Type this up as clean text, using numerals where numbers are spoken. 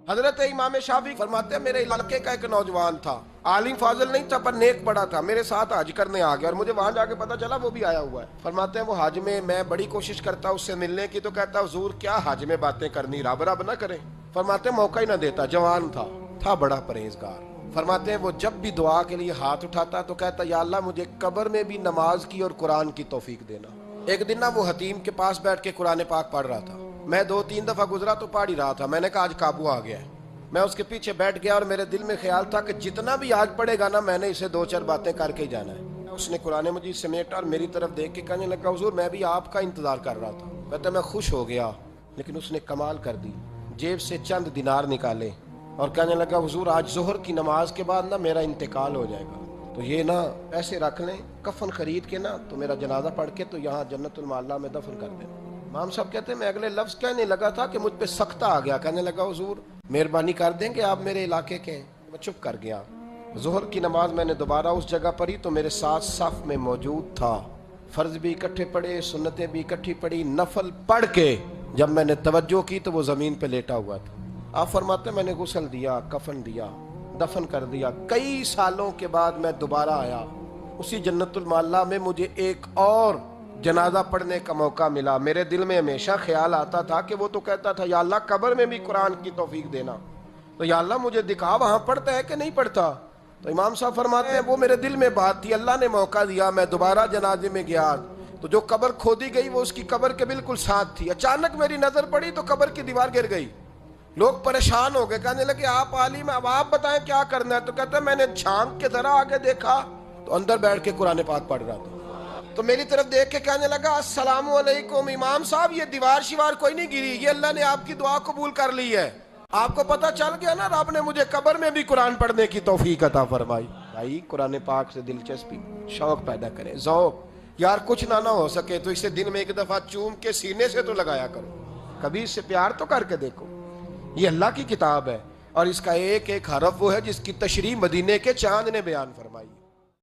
حضرت امام شافعی فرماتے ہیں میرے علاقے کا ایک نوجوان تھا، عالم فاضل نہیں تھا پر نیک بڑا تھا، میرے ساتھ حج کرنے آ گیا اور مجھے وہاں جا کے پتا چلا وہ بھی آیا ہوا ہے۔ فرماتے ہیں وہ حج میں بڑی کوشش کرتا اس سے ملنے کی، تو کہتا حضور کیا حج میں باتیں کرنی، رب رب نہ کریں۔ فرماتے ہیں موقع ہی نہ دیتا، جوان تھا بڑا پرہیزگار۔ فرماتے ہیں وہ جب بھی دعا کے لیے ہاتھ اٹھاتا تو کہتا یا اللہ مجھے قبر میں بھی نماز کی اور قرآن کی توفیق دینا۔ ایک دن نہ وہ حتیم کے پاس بیٹھ کے قرآن پاک پڑھ رہا تھا، میں 2-3 دفعہ گزرا تو پڑھ ہی رہا تھا، میں نے کہا آج قابو آ گیا ہے۔ میں اس کے پیچھے بیٹھ گیا اور میرے دل میں خیال تھا کہ جتنا بھی آج پڑھے گا نا میں نے اسے 2-4 باتیں کر کے ہی جانا ہے۔ اس نے قرآن مجید سمیٹا اور میری طرف دیکھ کے کہنے لگا حضور میں بھی آپ کا انتظار کر رہا تھا۔ کہتا میں خوش ہو گیا، لیکن اس نے کمال کر دی، جیب سے چند دینار نکالے اور کہنے لگا حضور آج ظہر کی نماز کے بعد نا میرا انتقال ہو جائے گا، تو یہ نا پیسے رکھ لیں، کفن خرید کے نا تو میرا جنازہ پڑھ کے تو یہاں جنت المعلا میں دفن کر دیں۔ امام صاحب کہتے ہیں میں اگلے لفظ کہنے لگا تھا کہ مجھ پہ سختہ آ گیا، کہنے لگا حضور مہربانی کر دیں کہ آپ میرے علاقے کے ہیں۔ میں چپ کر گیا۔ ظہر کی نماز میں نے دوبارہ اس جگہ پڑھی تو میرے ساتھ صف میں موجود تھا، فرض بھی اکٹھے پڑھے، سنتیں بھی اکٹھی پڑھی، نفل پڑھ کے جب میں نے توجہ کی تو وہ زمین پہ لیٹا ہوا تھا۔ آپ فرماتے ہیں میں نے غسل دیا، کفن دیا، دفن کر دیا۔ کئی سالوں کے بعد میں دوبارہ آیا، اسی جنت المعلا میں مجھے ایک اور جنازہ پڑھنے کا موقع ملا۔ میرے دل میں ہمیشہ خیال آتا تھا کہ وہ تو کہتا تھا یا اللہ قبر میں بھی قرآن کی توفیق دینا، تو یا اللہ مجھے دکھا وہاں پڑھتا ہے کہ نہیں پڑھتا۔ تو امام صاحب فرماتے ہیں وہ میرے دل میں بات تھی، اللہ نے موقع دیا، میں دوبارہ جنازے میں گیا تو جو قبر کھودی گئی وہ اس کی قبر کے بالکل ساتھ تھی۔ اچانک میری نظر پڑی تو قبر کی دیوار گر گئی، لوگ پریشان ہو گئے، کہنے لگے آپ عالم اب آپ بتائیں کیا کرنا ہے؟ تو کہتا ہے میں نے جھانک کے ذرا آگے دیکھا تو اندر بیٹھ کے قرآن پاک پڑھ رہا تھا، تو میری طرف دیکھ کے کہنے لگا السلام علیکم امام صاحب، یہ دیوار شیوار کوئی نہیں گری، یہ اللہ نے آپ کی دعا قبول کر لی ہے۔ آپ کو پتہ چل گیا نا رب نے مجھے قبر میں بھی قرآن پڑھنے کی توفیق عطا فرمائی۔ بھائی قرآن پاک سے دلچسپی، شوق پیدا کریں، ذوق۔ یار کچھ نہ ہو سکے تو اسے دن میں ایک دفعہ چوم کے سینے سے تو لگایا کرو، کبھی اس سے پیار تو کر کے دیکھو۔ یہ اللہ کی کتاب ہے اور اس کا ایک ایک حرف وہ ہے جس کی تشریح مدینے کے چاند نے بیان فرمائی۔